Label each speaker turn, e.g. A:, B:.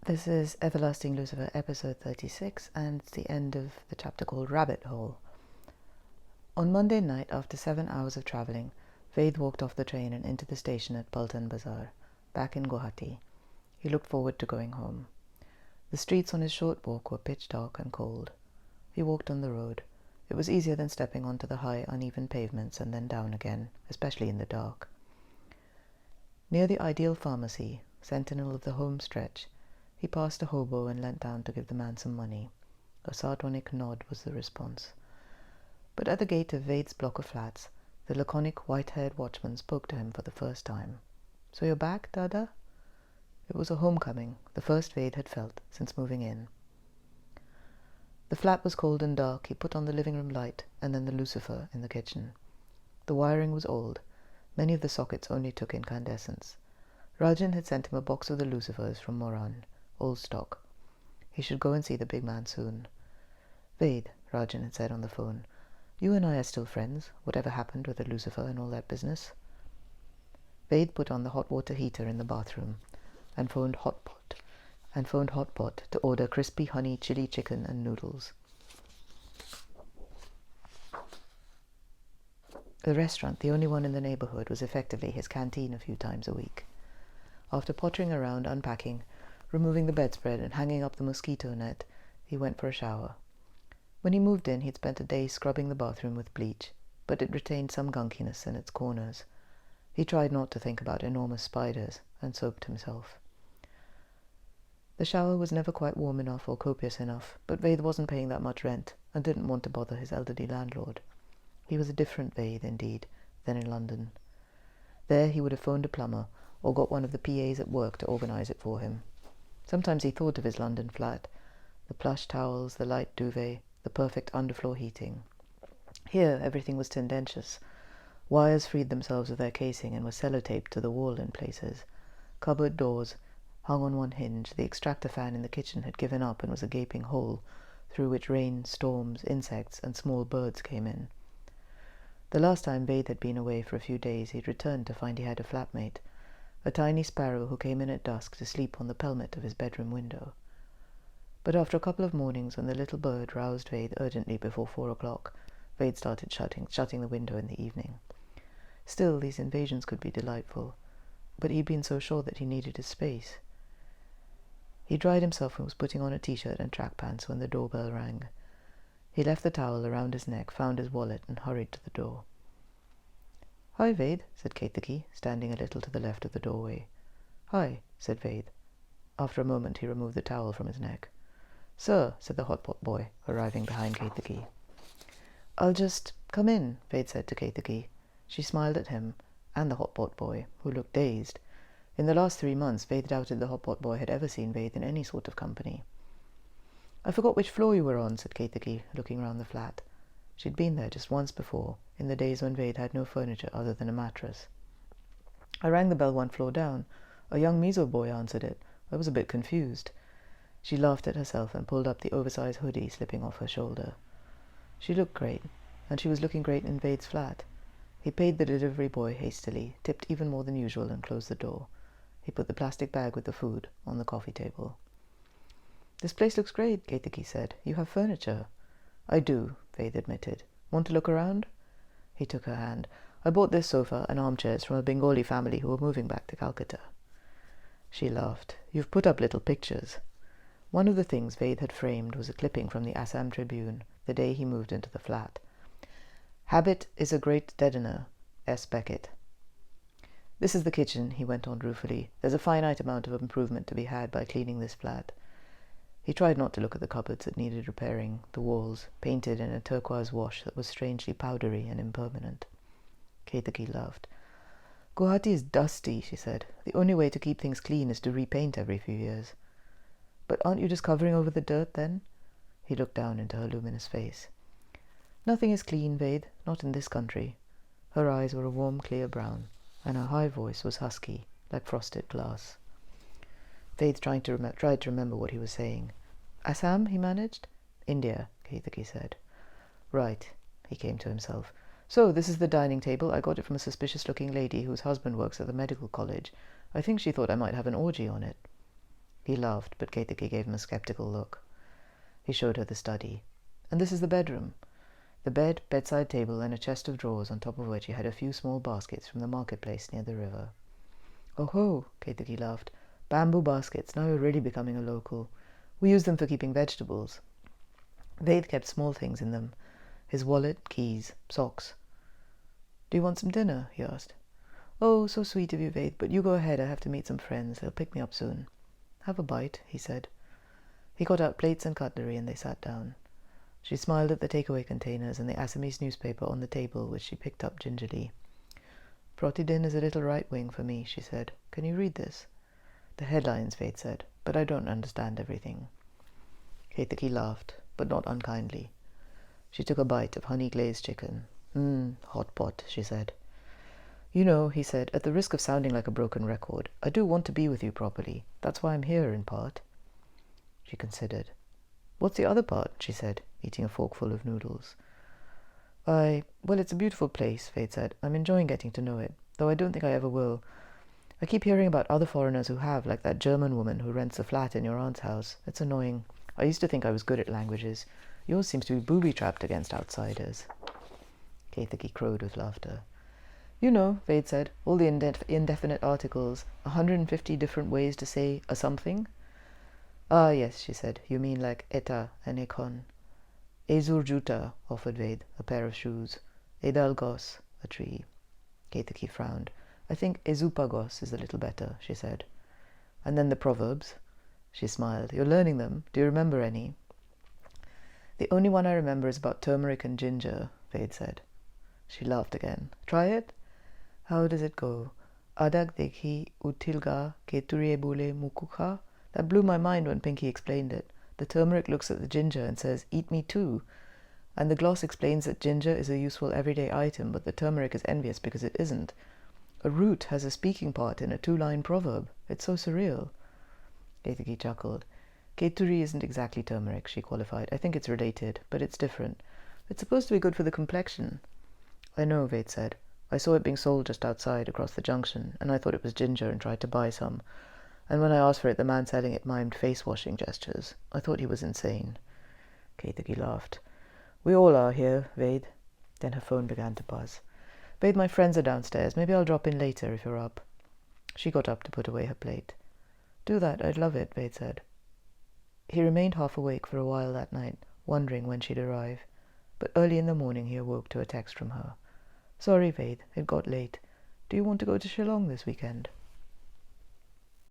A: This is Everlasting Lucifer, episode 36, and it's the end of the chapter called Rabbit Hole. On Monday night, after 7 hours of travelling, Vaid walked off the train and into the station at Paltan Bazaar, back in Guwahati. He looked forward to going home. The streets on his short walk were pitch dark and cold. He walked on the road. It was easier than stepping onto the high, uneven pavements and then down again, especially in the dark. Near the Ideal Pharmacy, sentinel of the home stretch, he passed a hobo and leant down to give the man some money. A sardonic nod was the response. But at the gate of Vaid's block of flats, the laconic white-haired watchman spoke to him for the first time. "So you're back, Dada?" It was a homecoming, the first Vaid had felt since moving in. The flat was cold and dark. He put on the living room light and then the Lucifer in the kitchen. The wiring was old. Many of the sockets only took incandescence. Rajan had sent him a box of the Lucifers from Moran, old stock. He should go and see the big man soon. "Vaid," Rajan had said on the phone, "you and I are still friends, whatever happened with the Lucifer and all that business." Vaid put on the hot water heater in the bathroom and phoned Hotpot to order crispy honey chili chicken and noodles. The restaurant, the only one in the neighborhood, was effectively his canteen a few times a week. After pottering around, unpacking, removing the bedspread and hanging up the mosquito net, he went for a shower. When he moved in, he'd spent a day scrubbing the bathroom with bleach, but it retained some gunkiness in its corners. He tried not to think about enormous spiders and soaped himself. The shower was never quite warm enough or copious enough, but Vaid wasn't paying that much rent and didn't want to bother his elderly landlord. He was a different Vaid, indeed, than in London. There he would have phoned a plumber or got one of the PAs at work to organise it for him. Sometimes he thought of his London flat, the plush towels, the light duvet, the perfect underfloor heating. Here everything was tendentious. Wires freed themselves of their casing and were sellotaped to the wall in places. Cupboard doors hung on one hinge. The extractor fan in the kitchen had given up and was a gaping hole through which rain, storms, insects, and small birds came in. The last time Vaid had been away for a few days, he'd returned to find he had a flatmate, a tiny sparrow who came in at dusk to sleep on the pelmet of his bedroom window. But after a couple of mornings, when the little bird roused Vaid urgently before 4 o'clock, Vaid started shutting the window in the evening. Still, these invasions could be delightful, but he'd been so sure that he needed his space. He dried himself and was putting on a t-shirt and track pants when the doorbell rang. He left the towel around his neck, found his wallet, and hurried to the door. "Hi, Vaid," said Kaitaki, standing a little to the left of the doorway. "Hi," said Vaid. After a moment he removed the towel from his neck. "Sir," said the hotpot boy, arriving behind Kaitaki. "I'll just come in," Vaid said to Kaitaki. She smiled at him and the hotpot boy, who looked dazed. In the last 3 months, Vaid doubted the hotpot boy had ever seen Vaid in any sort of company. "I forgot which floor you were on," said Kaitaki, looking round the flat. She'd been there just once before, in the days when Vaid had no furniture other than a mattress. "I rang the bell 1 floor down. A young Mizo boy answered it. I was a bit confused." She laughed at herself and pulled up the oversized hoodie slipping off her shoulder. She looked great, and she was looking great in Vaid's flat. He paid the delivery boy hastily, tipped even more than usual, and closed the door. He put the plastic bag with the food on the coffee table. "This place looks great," Kaitaki said. "You have furniture." "I do," Vaid admitted. "Want to look around?" He took her hand. "I bought this sofa and armchairs from a Bengali family who were moving back to Calcutta." She laughed. "You've put up little pictures." One of the things Vaid had framed was a clipping from the Assam Tribune, the day he moved into the flat. "Habit is a great deadener. S. Beckett." "This is the kitchen," he went on ruefully. "There's a finite amount of improvement to be had by cleaning this flat." He tried not to look at the cupboards that needed repairing, the walls, painted in a turquoise wash that was strangely powdery and impermanent. Kaitaki laughed. "Guwahati is dusty," she said. "The only way to keep things clean is to repaint every few years." "But aren't you just covering over the dirt, then?" He looked down into her luminous face. "Nothing is clean, Vaid, not in this country." Her eyes were a warm, clear brown, and her high voice was husky, like frosted glass. Vaid tried to remember what he was saying. "Assam," he managed. "India," Kaitaki said. "Right," he came to himself. "So this is the dining table. I got it from a suspicious-looking lady whose husband works at the medical college. I think she thought I might have an orgy on it." He laughed, but Ketaki gave him a skeptical look. He showed her the study. And this is the bedroom. The bed, bedside table, and a chest of drawers, on top of which he had a few small baskets from the marketplace near the river. Oh ho, Ketaki laughed. Bamboo baskets, now you're really becoming a local. We use them for keeping vegetables. Ved kept small things in them. His wallet, keys, socks. Do you want some dinner? He asked. Oh, so sweet of you, Ved, but you go ahead, I have to meet some friends. They'll pick me up soon. Have a bite, he said. He got out plates and cutlery, and they sat down. She smiled at the takeaway containers and the Assamese newspaper on the table, which she picked up gingerly. Protidin is a little right-wing for me, she said. Can you read this? The headlines, Ved said, but I don't understand everything. Ketaki laughed, but not unkindly. She took a bite of honey-glazed chicken. Hot pot, she said. You know, he said, at the risk of sounding like a broken record, I do want to be with you properly. That's why I'm here, in part. She considered. What's the other part? She said, eating a forkful of noodles. Well, it's a beautiful place, Ved said. I'm enjoying getting to know it, though I don't think I ever will. I keep hearing about other foreigners who have, like that German woman who rents a flat in your aunt's house. It's annoying. I used to think I was good at languages. Yours seems to be booby-trapped against outsiders. Ketaki crowed with laughter. You know, Ved said, all the indefinite articles, 150 different ways to say a something. Ah, yes, she said. You mean like eta and ekon. Ezur juta, offered Ved, a pair of shoes. Edalgos, a tree. Ketaki frowned. I think ezupagos is a little better, she said. And then the proverbs. She smiled. You're learning them. Do you remember any? The only one I remember is about turmeric and ginger, Ved said. She laughed again. Try it? How does it go? Adag dekhi utilga keturiebule mukuka? That blew my mind when Pinky explained it. The turmeric looks at the ginger and says, eat me too. And the gloss explains that ginger is a useful everyday item, but the turmeric is envious because it isn't. A root has a speaking part in a 2-line proverb. It's so surreal. Ketaki chuckled. Keturi isn't exactly turmeric, she qualified. I think it's related, but it's different. It's supposed to be good for the complexion. I know, Ved said. I saw it being sold just outside, across the junction, and I thought it was ginger and tried to buy some. And when I asked for it, the man selling it mimed face-washing gestures. I thought he was insane. Ketaki laughed. We all are here, Ved. Then her phone began to buzz. Ved, my friends are downstairs. Maybe I'll drop in later if you're up. She got up to put away her plate. Do that, I'd love it, Ved said. He remained half awake for a while that night, wondering when she'd arrive. But early in the morning he awoke to a text from her. Sorry, Ved, it got late. Do you want to go to Shillong this weekend?